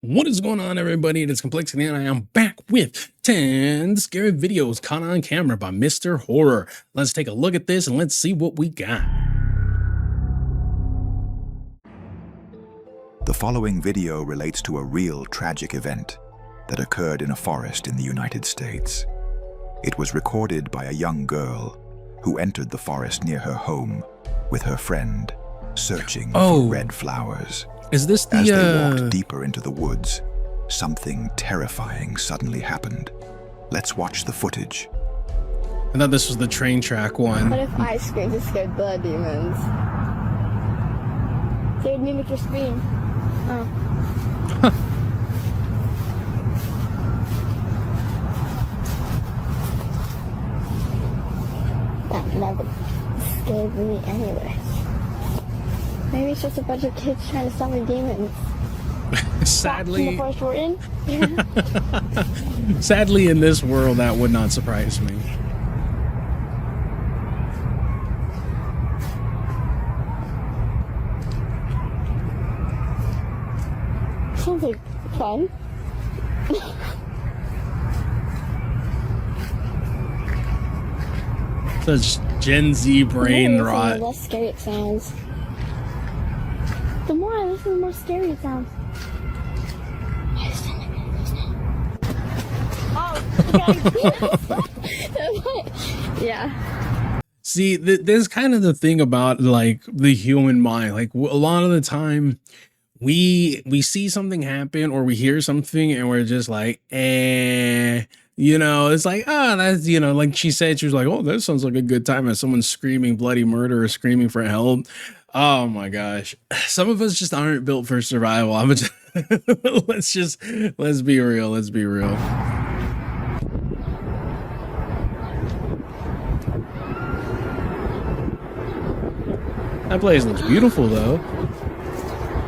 What is going on, everybody? It is Complexity, and I am back with 10 scary videos caught on camera by Mr. Horror. Let's take a look at this and let's see what we got. The following video relates to a real tragic event that occurred in a forest in the United States. It was recorded by a young girl who entered the forest near her home with her friend, searching for red flowers. Is this the, As they walked deeper into the woods, something terrifying suddenly happened. Let's watch the footage. I thought this was the train track one. What if I screamed to scare the demons? They would mimic your scream. Oh. That never scared me anyway. Maybe it's just a bunch of kids trying to summon demons. Sadly, in the forest we're in? Sadly, in this world, that would not surprise me. Sounds like fun. Such Gen Z brain rot. The less scary it sounds. The more I listen, the more scary it sounds. Oh, yeah. See, this is kind of the thing about like the human mind. Like a lot of the time, we see something happen or we hear something and we're just like, you know, it's like, oh, that's, you know, like she said, she was like, oh, that sounds like a good time. And someone's screaming bloody murder or screaming for help. Oh my gosh. Some of us just aren't built for survival. I'm just, let's be real. Let's be real. That place looks beautiful though.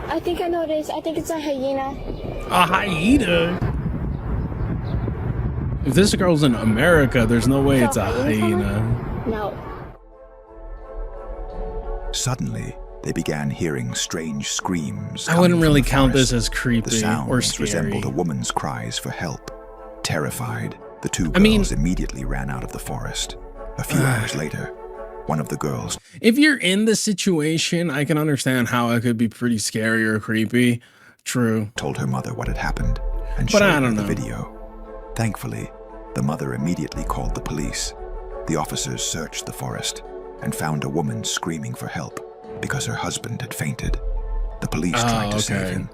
I think I know what it is. I think it's a hyena. A hyena? If this girl's in America, there's no way it's a hyena. No. Suddenly, they began hearing strange screams. I wouldn't really count this as creepy the sounds or scary. Resembled a woman's cries for help. Terrified, the two girls immediately ran out of the forest. A few hours later, one of the girls... If you're in the situation, I can understand how it could be pretty scary or creepy. True. ...told her mother what had happened and showed her the video. Thankfully, the mother immediately called the police. The officers searched the forest and found a woman screaming for help because her husband had fainted. The police tried to save him,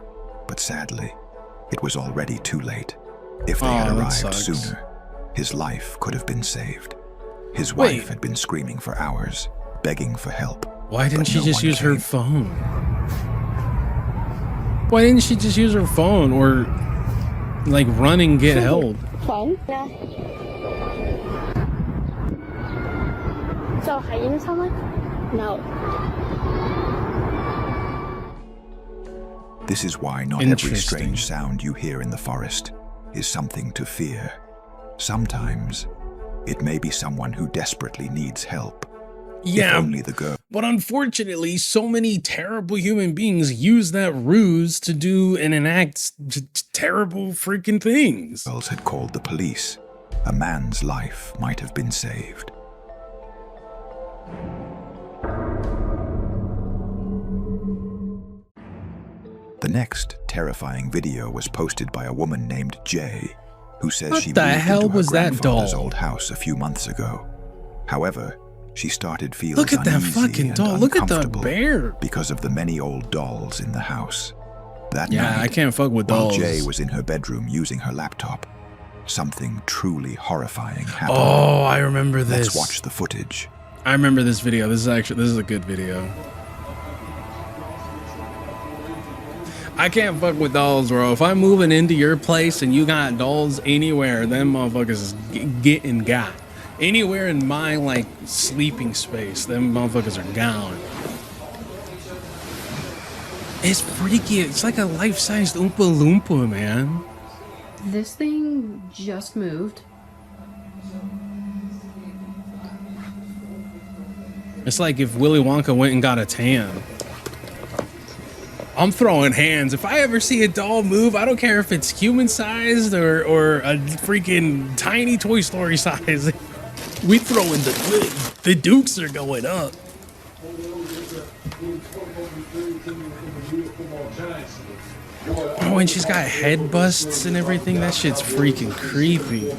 but sadly, it was already too late. If they had arrived sooner, his life could have been saved. His wife had been screaming for hours, begging for help. Why didn't she just use her phone? Why didn't she just use her phone or like run and get help? Fun? Yeah. So hyenas sound like? No. This is why not every strange sound you hear in the forest is something to fear. Sometimes it may be someone who desperately needs help. Yeah, if only the girl. But unfortunately, so many terrible human beings use that ruse to do and enact terrible freaking things. Girls had called the police. A man's life might have been saved. The next terrifying video was posted by a woman named Jay, who says she moved into her grandfather's old house a few months ago. However, she started feeling uneasy. Look at that fucking doll. Look at the bear. Because of the many old dolls in the house. That night, I can't fuck with dolls. While Jay was in her bedroom using her laptop, something truly horrifying happened. Oh, I remember this. Let's watch the footage. I remember this video. This is a good video. I can't fuck with dolls, bro. If I'm moving into your place and you got dolls anywhere, them motherfuckers is getting got. Anywhere in my, like, sleeping space, them motherfuckers are gone. It's freaky. It's like a life-sized Oompa Loompa, man. This thing just moved. It's like if Willy Wonka went and got a tan. I'm throwing hands. If I ever see a doll move, I don't care if it's human sized or a freaking tiny Toy Story size. We throwing the dukes are going up. Oh, and she's got head busts and everything. That shit's freaking creepy.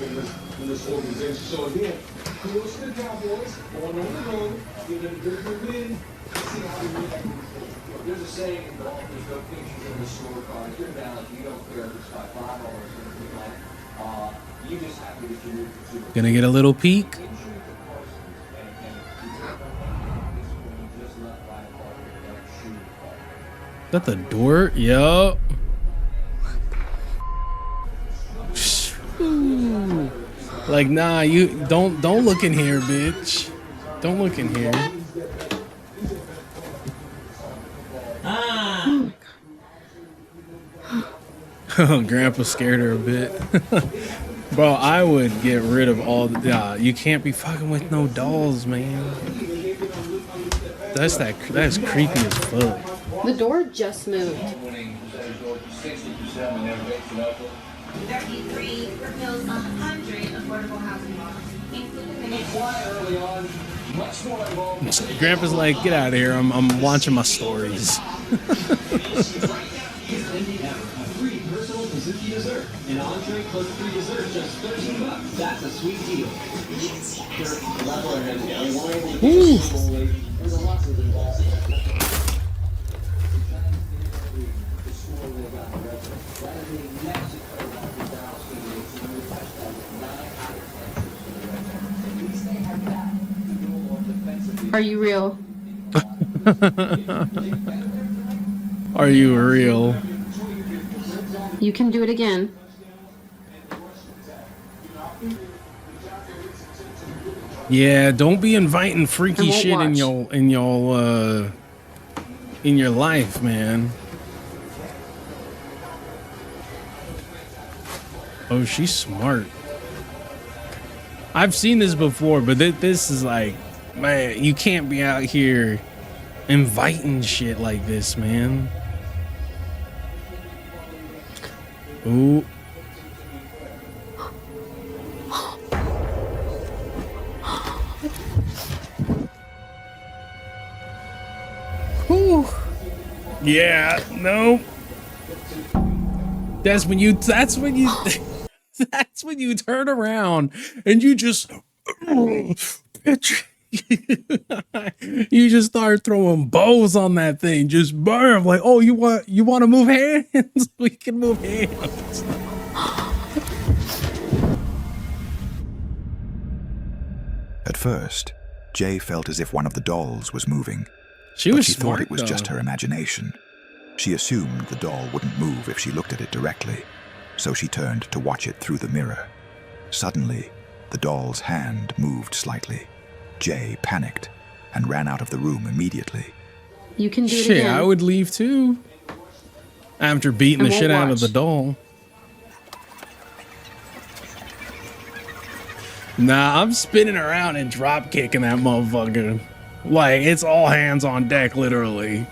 There's a saying in golf, there's no pictures in the scorecard. If you're down, you don't care if it's by $5 or anything like you just have to get your move. Gonna get a little peek. Is that the door? Yup. Like, nah, you don't look in here, bitch. Don't look in here. Oh, Grandpa scared her a bit. Bro, I would get rid of all the you can't be fucking with no dolls, man. That's creepy as fuck. The door just moved. 33 for bills 100 affordable housing loans, including Grandpa's like, get out of here. I'm watching my stories. An entree plus 3 desserts, just $13. That's a sweet deal. Are you real? Are you real? You can do it again. Yeah, don't be inviting freaky shit watch. in your life, man. Oh, she's smart. I've seen this before, but this is like, man, you can't be out here inviting shit like this, man. Ooh. Whew. Yeah, no. That's when you that's when you turn around and you just you just start throwing bows on that thing. Just burn like, oh, you want to move hands? We can move hands. At first, Jay felt as if one of the dolls was moving. She but was she smart, thought it was though. just her imagination. She assumed the doll wouldn't move if she looked at it directly, so she turned to watch it through the mirror. Suddenly, the doll's hand moved slightly. Jay panicked and ran out of the room immediately. You can do it Shit, again. I would leave too. After beating And the we'll shit out of watch. the doll. Nah, I'm spinning around and drop kicking that motherfucker. Like, it's all hands on deck, literally.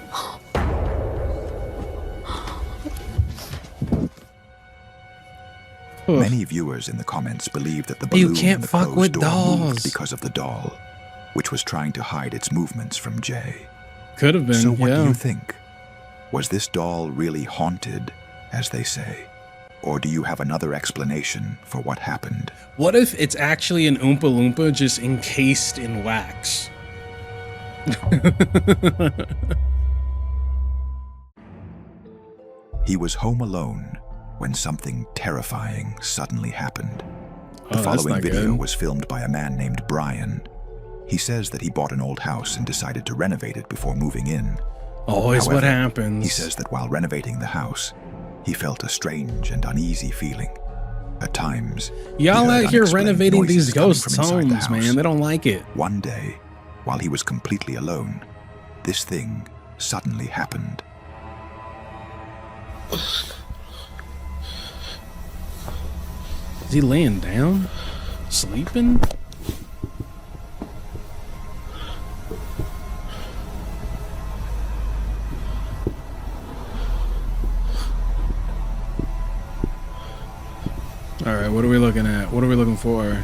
Many viewers in the comments believe that the You balloon can't in the fuck closed with door dolls. moved because of the doll, which was trying to hide its movements from Jay. Could have been, So what do yeah. you think? Was this doll really haunted, as they say? Or do you have another explanation for what happened? What if it's actually an Oompa Loompa just encased in wax? He was home alone when something terrifying suddenly happened. The Oh, that's following not video good. was filmed by a man named Brian. He says that he bought an old house and decided to renovate it before moving in. Always what However, happens. He says that while renovating the house, he felt a strange and uneasy feeling. At times, he Y'all heard out here unexplained renovating noises these coming ghosts' from inside the homes, house. man. They don't like it. One day, while he was completely alone, this thing suddenly happened. Is he laying down? Sleeping? All right, what are we looking at? What are we looking for?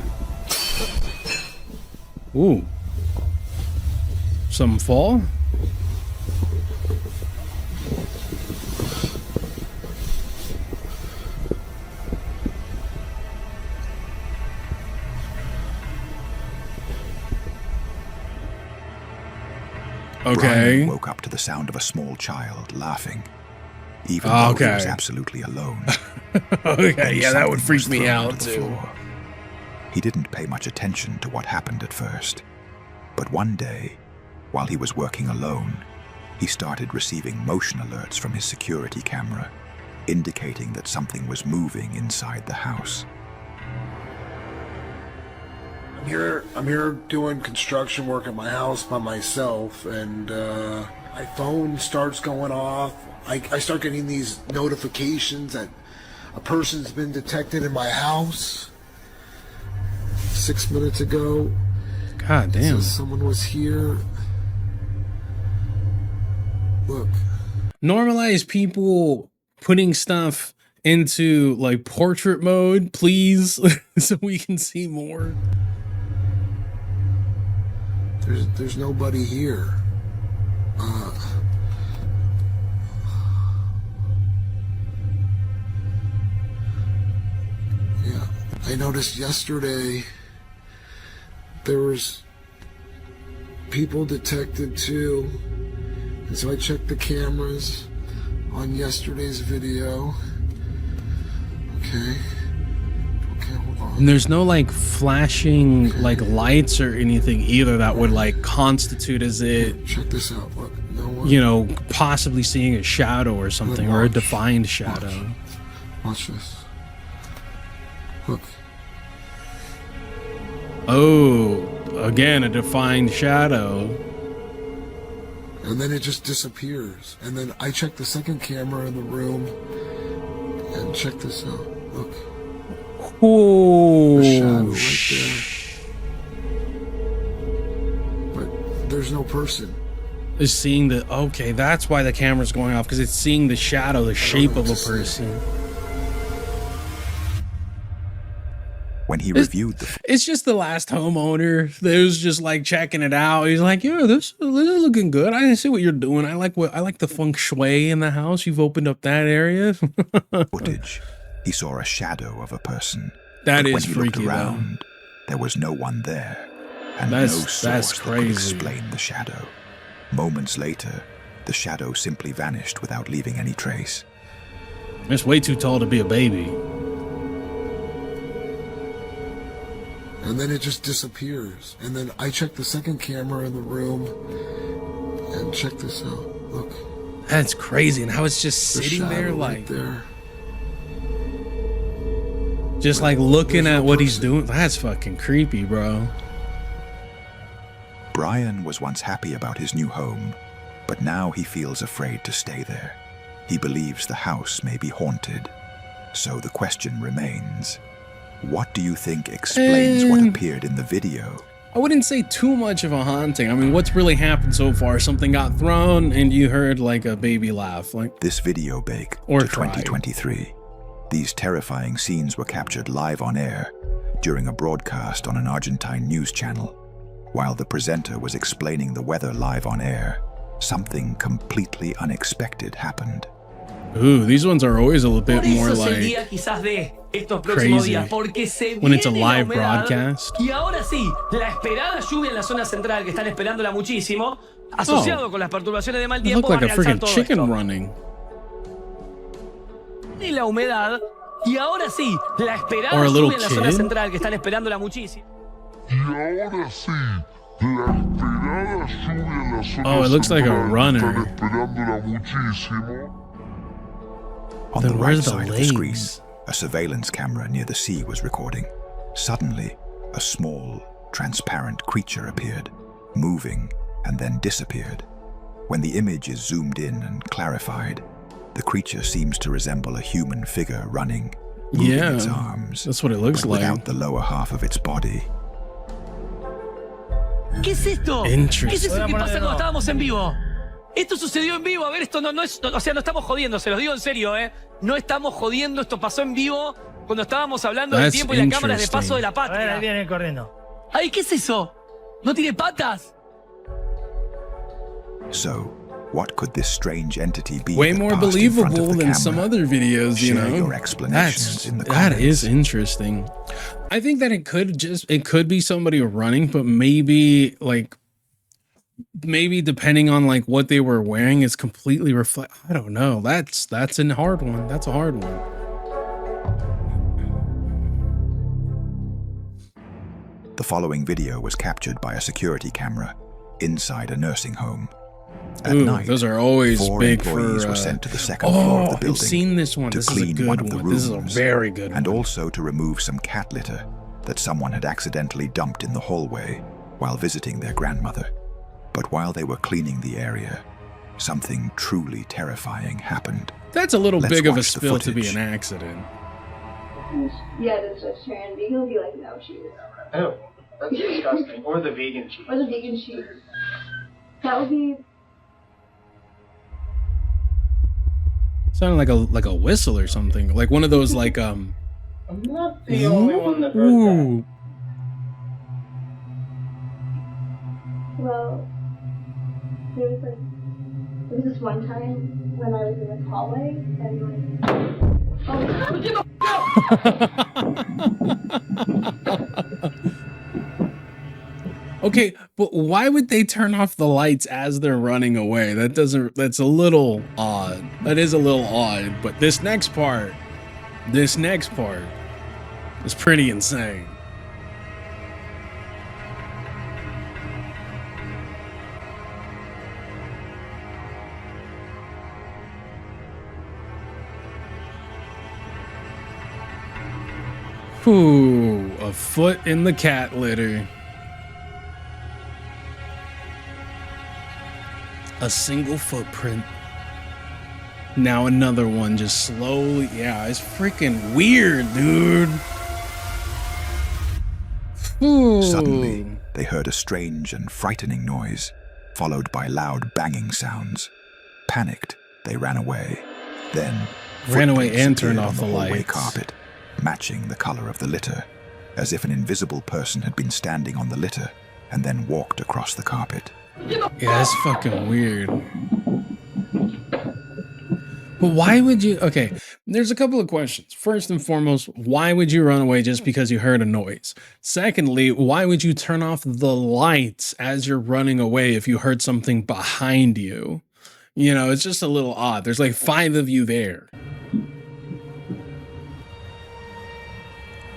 Ooh. Some fall? Okay. Brian woke up to the sound of a small child laughing, even though he was absolutely alone. Okay, yeah, that would freak was me thrown out onto the too. floor. He didn't pay much attention to what happened at first, but one day, while he was working alone, he started receiving motion alerts from his security camera, indicating that something was moving inside the house. I'm here doing construction work at my house by myself, and my phone starts going off. I start getting these notifications that a person's been detected in my house 6 minutes ago. God damn. Says someone was here. Look. Normalize people putting stuff into like portrait mode, please, so we can see more. There's nobody here. Yeah, I noticed yesterday there was people detected too, and so I checked the cameras on yesterday's video. Okay, hold on. And there's no like flashing like lights or anything either that would like constitute as it, Check this out. Look, no one. you know, possibly seeing a shadow or something, or a watch. defined shadow. Watch this. Look. Oh, again, a defined shadow. And then it just disappears. And then I check the second camera in the room. And check this out. Look. Oh, The shadow right there. But there's no person. is seeing the, okay, that's why the camera's going off, because it's seeing the shadow, the shape of a person. When he reviewed the It's just the last homeowner that was just like checking it out. He's like, yeah, this is looking good. I see what you're doing. I like the feng shui in the house. You've opened up that area. footage, he saw a shadow of a person. That But is when he looked freaky, though. around, there was no one there, and That's- no that's source that could crazy. explain the shadow. Moments later, the shadow simply vanished without leaving any trace. It's way too tall to be a baby. And then it just disappears. And then I check the second camera in the room. And check this out. Look. That's crazy. And how it's just The sitting shadow there, right like, there. just like looking There's at no what he's person. doing. That's fucking creepy, bro. Brian was once happy about his new home, but now he feels afraid to stay there. He believes the house may be haunted. So the question remains, what do you think explains what appeared in the video? I wouldn't say too much of a haunting. I mean, what's really happened so far? Something got thrown and you heard like a baby laugh. Like, This video bake Or to tried. 2023. These terrifying scenes were captured live on air during a broadcast on an Argentine news channel. While the presenter was explaining the weather live on air, something completely unexpected happened. ooh, these ones are always a little bit Por eso more es el like día quizás de estos próximos crazy días, porque se when it's a viene la live humedad. broadcast. Y ahora sí, la esperada lluvia en la zona central, que están esperándola muchísimo, asociado con las perturbaciones de mal It tiempo, looked like a va a realzar freaking todo chicken esto. running. Y la humedad, y ahora sí, la esperada Or a little lluvia en la zona kid. central, que están esperándola muchísimo. Oh, it looks like a runner. On Then the right where's the side of the screen, legs? a surveillance camera near the sea was recording. Suddenly, a small, transparent creature appeared, moving and then disappeared. When the image is zoomed in and clarified, the creature seems to resemble a human figure running, moving Yeah, its arms, that's what it looks but like. without the lower half of its body. ¿Qué es esto? Interesting. ¿Qué es eso que pasa cuando estábamos en vivo? Esto sucedió en vivo. A ver, esto no es... o sea, no estamos jodiendo, se los digo en serio, ¿eh? No estamos jodiendo, esto pasó en vivo cuando estábamos hablando del tiempo y las cámaras de paso de la patria. A ver, ahí viene corriendo. Ay, ¿qué es eso? ¿No tiene patas? So, what could this strange entity be? Way that more passed in front of believable the than some camera? other videos, you Share know. your explanations in the That is comments. interesting. I think that it could be somebody running, but maybe depending on like what they were wearing is completely reflect. I don't know. That's a hard one. That's a hard one. The following video was captured by a security camera inside a nursing home. At Ooh, night, those are always 4 big employees for. were sent to the second floor of the I've building seen this one. to This is a clean good one of the one. This is a rooms very good and one. also to remove some cat litter that someone had accidentally dumped in the hallway while visiting their grandmother. But while they were cleaning the area, something truly terrifying happened. That's a little Let's big of a watch the spill to be footage. an accident. Yeah, that's vegetarian. Vegan will be like, no cheese. Oh, that's disgusting. Or the vegan cheese. Or the vegan cheese. That would be. Sounded like a whistle or something. Like one of those like I'm not the only one that heard that. Ooh. Well, there was this one time when I was in this hallway and Okay, but why would they turn off the lights as they're running away? That's a little odd. That is a little odd, but this next part is pretty insane. Ooh, a foot in the cat litter. A single footprint. Now another one just slowly. Yeah, it's freaking weird, dude. Ooh. Suddenly, they heard a strange and frightening noise, followed by loud banging sounds. Panicked, they ran away. Then, Ran away footprints and turned appeared off on the hallway lights. carpet, matching the color of the litter, as if an invisible person had been standing on the litter and then walked across the carpet. Yeah, that's fucking weird. But why would you? Okay, there's a couple of questions. First and foremost, why would you run away just because you heard a noise? Secondly, why would you turn off the lights as you're running away if you heard something behind you? You know, it's just a little odd. There's like 5 of you there.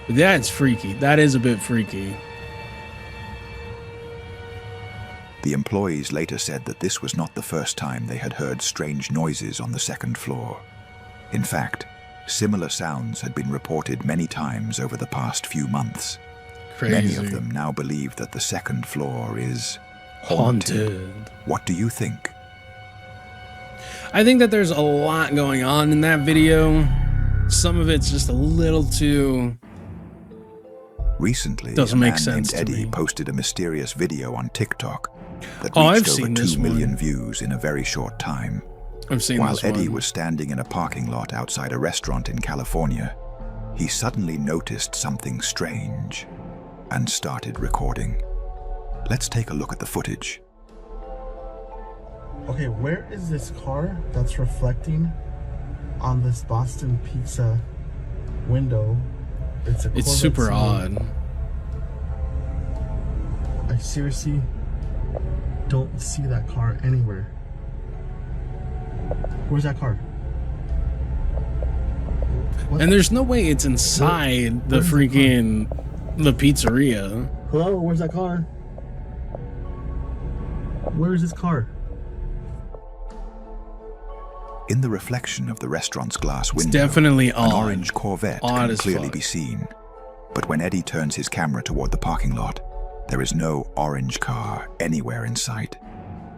That's freaky. That is a bit freaky. The employees later said that this was not the first time they had heard strange noises on the second floor. In fact, similar sounds had been reported many times over the past few months. Crazy. Many of them now believe that the second floor is haunted. What do you think? I think that there's a lot going on in that video. Some of it's just a little too... Recently, Doesn't a make man sense named to Eddie me. posted a mysterious video on TikTok that Oh, I've reached over seen 2 this million one. views in a very short time. I've seen While this Eddie one. was standing in a parking lot outside a restaurant in California, he suddenly noticed something strange and started recording. Let's take a look at the footage. Okay, where is this car that's reflecting on this Boston Pizza window? It's a It's Corvette super Saloon. odd. I seriously don't see that car anywhere. Where's that car? What And there's no way it's inside the freaking the pizzeria. Hello, where's that car? Where is this car? In the reflection of the restaurant's glass It's window, definitely an odd. orange Corvette Odd can as clearly fuck. be seen. But when Eddie turns his camera toward the parking lot, there is no orange car anywhere in sight.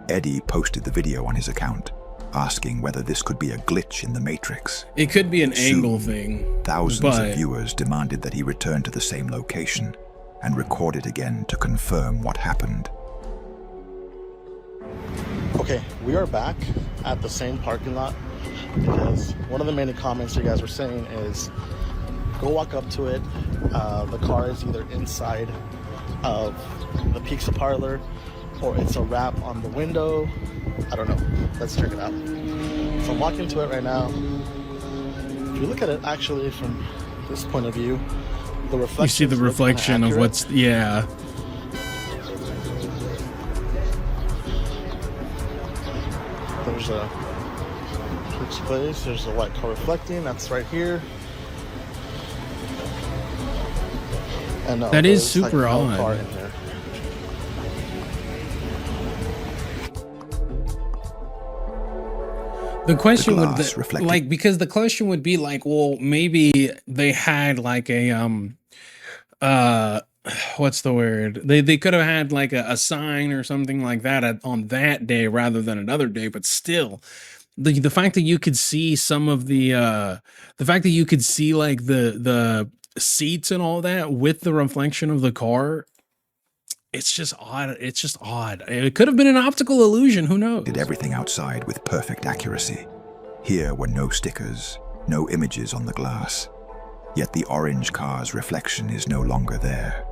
Eddie posted the video on his account, asking whether this could be a glitch in the Matrix. It could be an Soon, angle thing. Thousands but of viewers demanded that he return to the same location and record it again to confirm what happened. Okay, we are back at the same parking lot because one of the many comments you guys were saying is go walk up to it. The car is either inside of the pizza parlor or it's a wrap on the window. I don't know. Let's check it out. So I'm walking to it right now. If you look at it actually from this point of view, the reflection. You see the reflection of what's, yeah. There's a fixed place. There's a white car reflecting. That's right here. And that is super odd. Car in there. The question would like, because the question would be like, well, maybe they had like a what's the word? They could have had like a sign or something like that on that day rather than another day, but still, the fact that you could see some of the fact that you could see like the seats and all that with the reflection of the car, it's just odd. It's just odd. It could have been an optical illusion. Who knows? Did everything outside with perfect accuracy. Here were no stickers, no images on the glass. Yet the orange car's reflection is no longer there.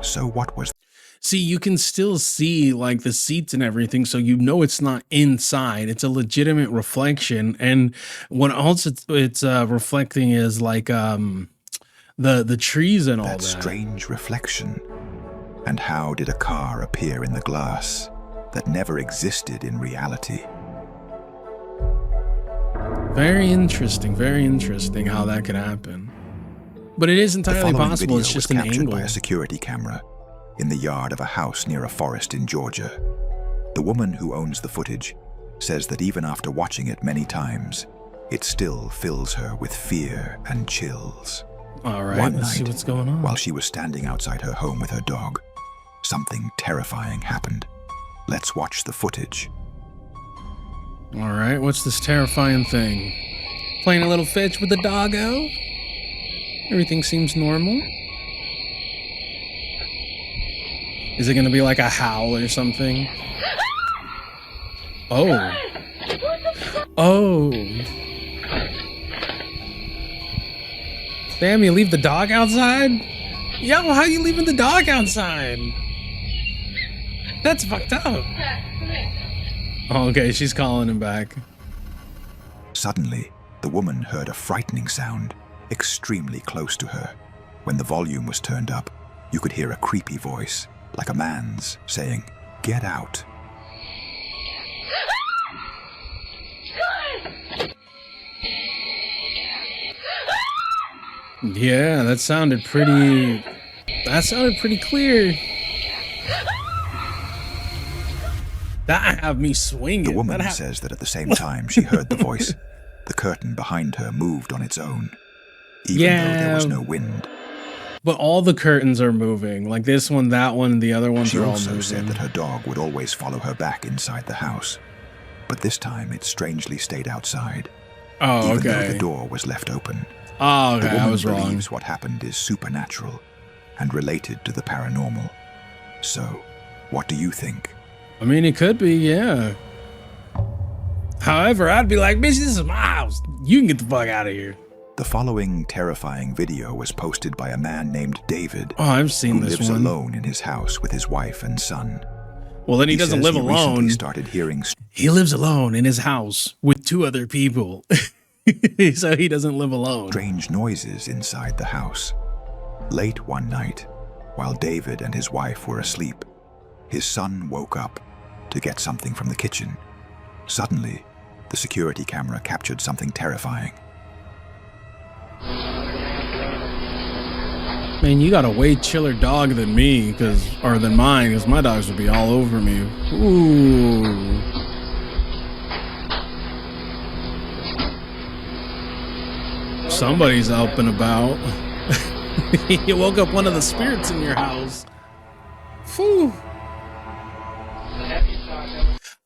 So what was... See, you can still see like the seats and everything, so you know it's not inside. It's a legitimate reflection. And what also it's reflecting is like the trees and all that. That strange reflection. And how did a car appear in the glass that never existed in reality? Very interesting how that could happen. But it is entirely possible it's just an angle. Captured by a security camera in the yard of a house near a forest in Georgia. The woman who owns the footage says that even after watching it many times, it still fills her with fear and chills. All right, One let's night, see what's going on. While she was standing outside her home with her dog, something terrifying happened. Let's watch the footage. All right, what's this terrifying thing? Playing a little fetch with the doggo? Everything seems normal. Is it gonna be like a howl or something? Oh. Oh. Damn, you leave the dog outside? Yo, how you leaving the dog outside? That's fucked up. Oh, okay, she's calling him back. Suddenly, the woman heard a frightening sound extremely close to her. When the volume was turned up, you could hear a creepy voice, like a man's, saying, "Get out." Yeah, that sounded pretty clear. That had me swinging. The woman says that at the same time she heard the voice, the curtain behind her moved on its own, even though there was no wind. But all the curtains are moving, like this one, that one, the other ones are all moving. She also said that her dog would always follow her back inside the house, but this time it strangely stayed outside. Oh, even though okay. the door was left open. Oh, okay, the woman I was wrong. believes what happened is supernatural and related to the paranormal. So, what do you think? I mean, it could be, yeah. However, I'd be like, bitch, this is my house. You can get the fuck out of here. The following terrifying video was posted by a man named David. Oh, I've seen who this lives one. alone in his house with his wife and son. Well, then he doesn't live alone. Started hearing. He lives alone in his house with 2 other people. So he doesn't live alone. Strange noises inside the house. Late one night, while David and his wife were asleep, his son woke up to get something from the kitchen. Suddenly, the security camera captured something terrifying. Man, you got a way chiller dog than me, or than mine, because my dogs would be all over me. Ooh. Somebody's up and about. You woke up one of the spirits in your house. Phew.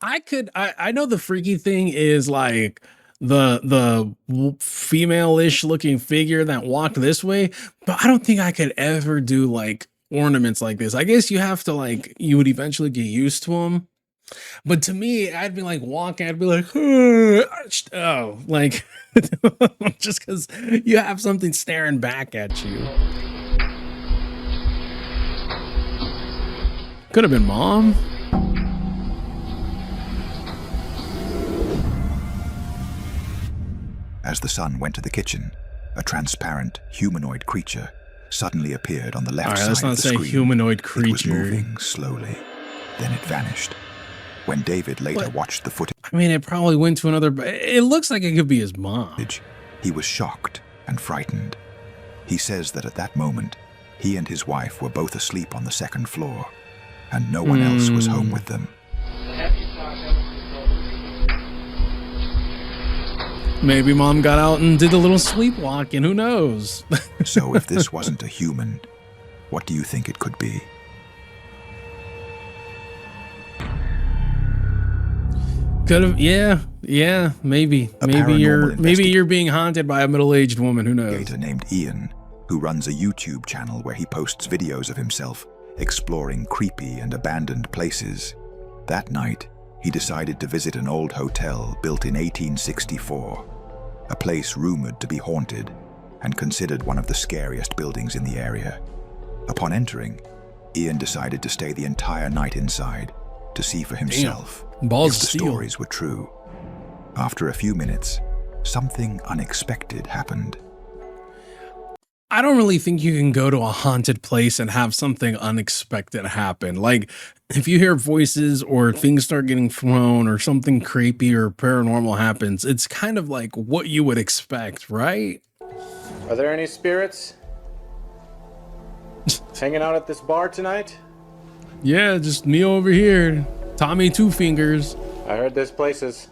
I know the freaky thing is like the female-ish looking figure that walked this way, but I don't think I could ever do like ornaments like this. I guess you have to you would eventually get used to them. But to me, I'd be like walking, I'd be like, oh, like just because you have something staring back at you. Could have been mom. As the son went to the kitchen, a transparent humanoid creature suddenly appeared on the left side let's not of the say screen. humanoid It was creature. moving slowly, then it vanished. When David later watched the footage, I mean, it probably went to another. It looks like it could be his mom. he was shocked and frightened. He says that at that moment, he and his wife were both asleep on the second floor, and no one else was home with them. Maybe mom got out and did a little sleepwalking. Who knows? So if this wasn't a human, what do you think it could be? Could have, yeah, maybe. Maybe you're being haunted by a middle-aged woman. Who knows? Investigator named Ian, who runs a YouTube channel where he posts videos of himself exploring creepy and abandoned places. That night, he decided to visit an old hotel built in 1864, a place rumored to be haunted and considered one of the scariest buildings in the area. Upon entering, Ian decided to stay the entire night inside to see for himself Balls if the steel. stories were true. After a few minutes, something unexpected happened. I don't really think you can go to a haunted place and have something unexpected happen. Like, if you hear voices or things start getting thrown or something creepy or paranormal happens, it's kind of like what you would expect, right? Are there any spirits hanging out at this bar tonight? Yeah, just me over here. Tommy Two Fingers. I heard this place is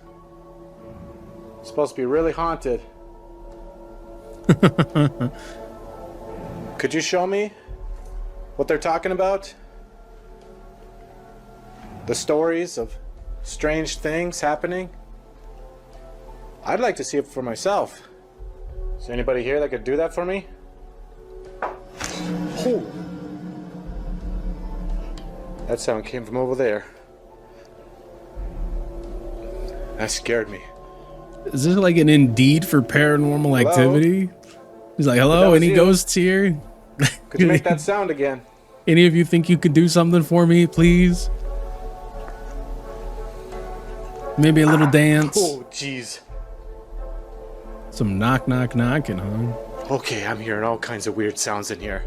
supposed to be really haunted. Could you show me what they're talking about? The stories of strange things happening? I'd like to see it for myself. Is there anybody here that could do that for me? Oh. That sound came from over there. That scared me. Is this like an Indeed for paranormal activity? He's like, hello, any ghosts here? Could you make that sound again? Any of you think you could do something for me, please? Maybe a little dance. Oh, jeez. Some knock, knock, knocking, huh? Okay, I'm hearing all kinds of weird sounds in here.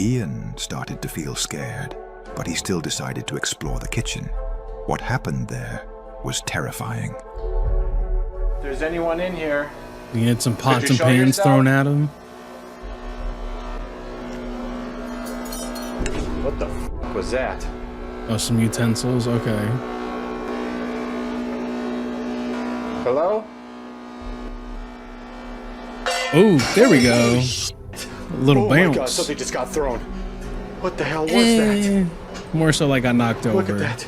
Ian started to feel scared, but he still decided to explore the kitchen. What happened there was terrifying. If there's anyone in here, You had some pots and pans thrown at him. what the f was that? Oh, some utensils. Okay. Hello? Oh, there we go. A little Oh bounce. my god, something just got thrown. What the hell was that? More so like I knocked over. Look at that.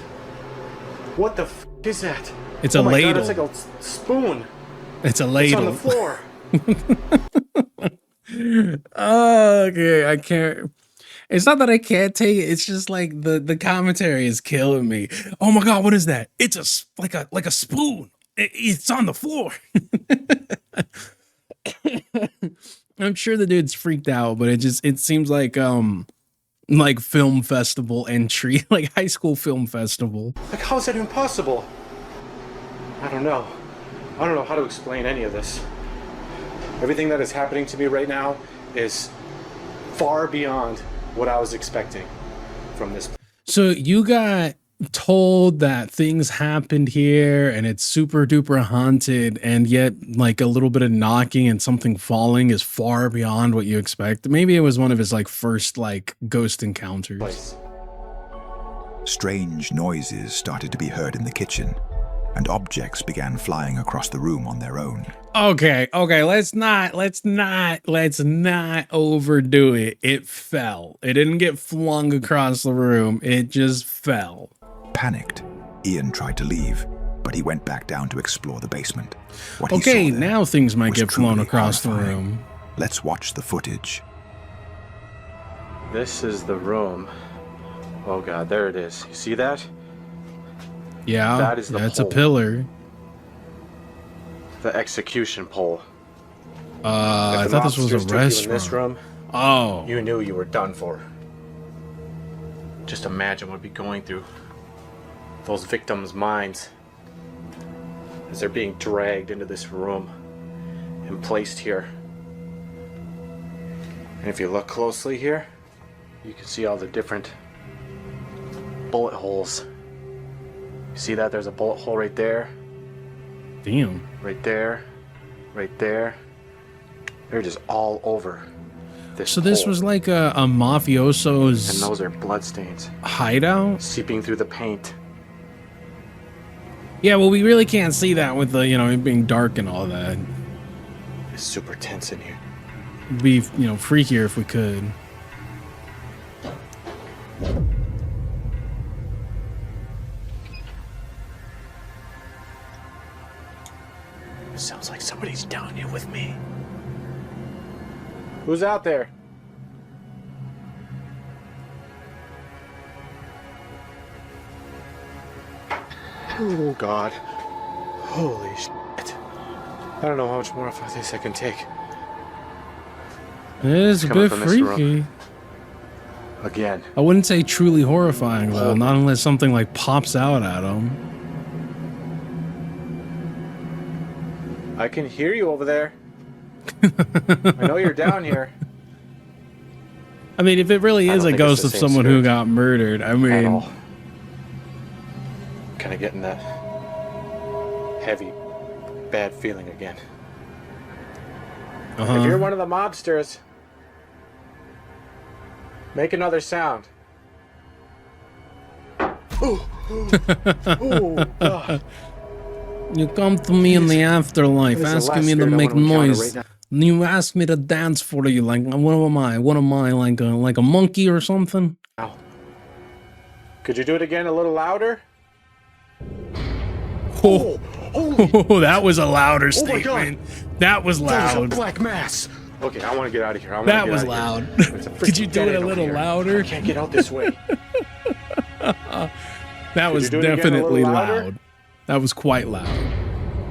What the f is that? It's a oh my ladle. God, it's like a spoon. It's a It's ladle. on the floor. Okay, I can't. It's not that I can't take it. It's just like the commentary is killing me. Oh my god, what is that? It's like a spoon. It's on the floor. I'm sure the dude's freaked out, but it seems like film festival entry, like high school film festival. Like, how is that even possible? I don't know. I don't know how to explain any of this. Everything that is happening to me right now is far beyond what I was expecting from this. So you got told that things happened here and it's super duper haunted, and yet like a little bit of knocking and something falling is far beyond what you expect. Maybe it was one of his like first like ghost encounters. Strange noises started to be heard in the kitchen, and objects began flying across the room on their own. Okay, let's not overdo it. It fell. It didn't get flung across the room. It just fell. Panicked, Ian tried to leave, but he went back down to explore the basement. What he Okay, saw there now things might was get flown truly across the horrifying. room. Let's watch the footage. This is the room. Oh god, there it is. You see that? Yeah, that is the that's a pole. pillar. The execution pole. I thought this was a took you in this restaurant. room, Oh, you knew you were done for. Just imagine what would be going through those victims' minds as they're being dragged into this room and placed here. And if you look closely here, you can see all the different bullet holes. You see that? There's a bullet hole right there, damn. right there, right there. They're just all over this So this hole. was like a mafioso's And those are bloodstains hideout? seeping through the paint. Yeah, well, we really can't see that with the, it being dark and all that. It's super tense in here. It'd be, freakier if we could. It sounds like somebody's down here with me. Who's out there? Oh God. Holy shit. I don't know how much more of this I can take. It is a Coming bit from this room. freaky. Again. I wouldn't say truly horrifying, though, not unless something like pops out at him. I can hear you over there. I know you're down here. I mean, if it really I is don't a think ghost it's the of same someone who spirit got murdered, I At mean, all. Kind of getting that heavy, bad feeling again. If you're one of the mobsters, make another sound. Oh, God. You come to me in the afterlife, That is the asking last me to spirit I make want to encounter noise. right You ask me to dance for you, like what am I? What am I, like a monkey or something? Ow. Could you do it again a little louder? Oh, that was a louder Oh my God. statement. That was There's a loud. black mass. Okay, I want to get out of here. That was loud. Could you do it a little louder? I can't get out this way. That was you do it again a definitely little louder? loud. That was quite loud.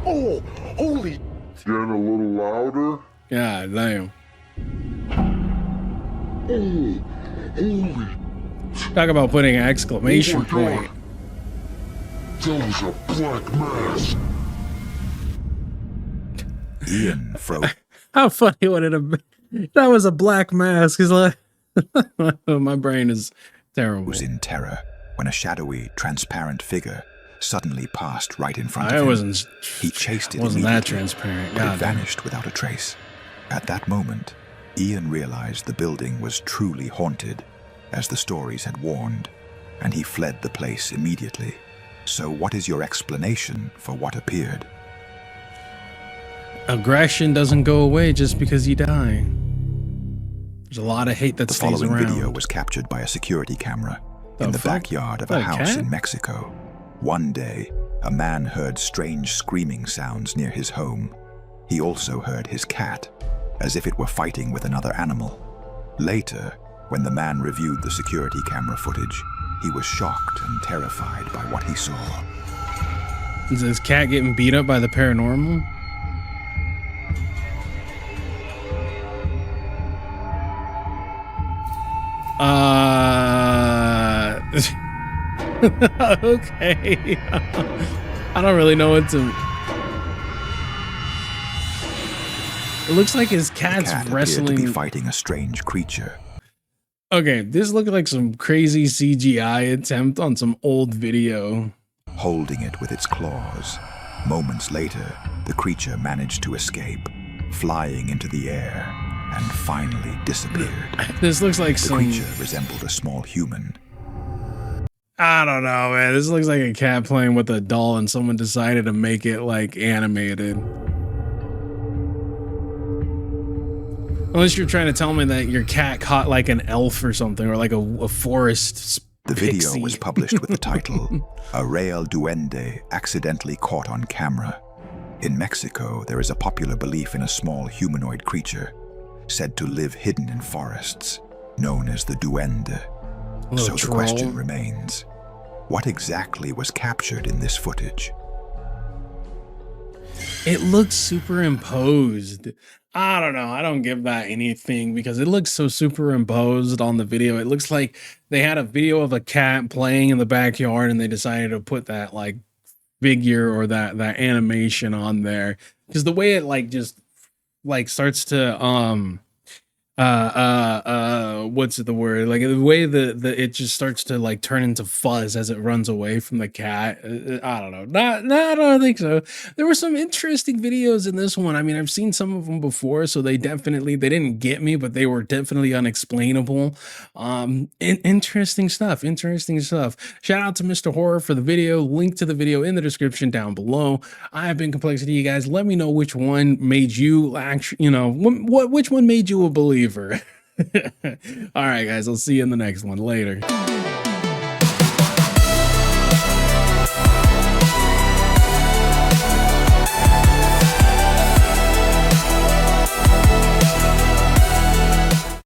Oh, holy. Getting a little louder. God damn. Oh, holy. Talk about putting an exclamation Oh my point. God. That was a black mass. Ian froze. How funny would it have been? That was a black mask. Is like, my brain is terrible. Was in terror when a shadowy, transparent figure suddenly passed right in front I of him. wasn't. He chased it Wasn't that immediately, transparent? but it God. vanished without a trace. At that moment, Ian realized the building was truly haunted, as the stories had warned, and he fled the place immediately. So what is your explanation for what appeared? Aggression doesn't go away just because you die. There's a lot of hate that The stays following around. video was captured by a security camera The in the fuck? backyard of A a house cat? in Mexico. One day, a man heard strange screaming sounds near his home. He also heard his cat, as if it were fighting with another animal. Later, when the man reviewed the security camera footage, he was shocked and terrified by what he saw. Is this cat getting beat up by the paranormal? Okay. I don't really know what to. It looks like his cat's The cat appeared to wrestling. be fighting a strange creature. Okay, this looked like some crazy CGI attempt on some old video. Holding it with its claws. Moments later, the creature managed to escape, flying into the air, and finally disappeared. This looks like The some. creature resembled a small human. I don't know, man. This looks like a cat playing with a doll, and someone decided to make it like animated. Unless you're trying to tell me that your cat caught like an elf or something, or like a forest The video pixie. was published with the title, A Real Duende Accidentally Caught on Camera. In Mexico, there is a popular belief in a small humanoid creature, said to live hidden in forests, known as the duende. Little So the troll. question remains, What exactly was captured in this footage? It looks superimposed. I don't know. I don't give that anything because it looks so superimposed on the video. It looks like they had a video of a cat playing in the backyard and they decided to put that like figure or that animation on there, because the way it like just like starts to what's the word, like the way the it just starts to like turn into fuzz as it runs away from the cat. I don't know. I don't think so. There were some interesting videos in this one. I mean, I've seen some of them before, so they didn't get me, but they were definitely unexplainable. Interesting stuff. Shout out to Mr. Horror for the video. Link to the video in the description down below. I have been Complexity. You guys, let me know which one made you actually, which one made you a believer. All right, guys, I'll see you in the next one. Later.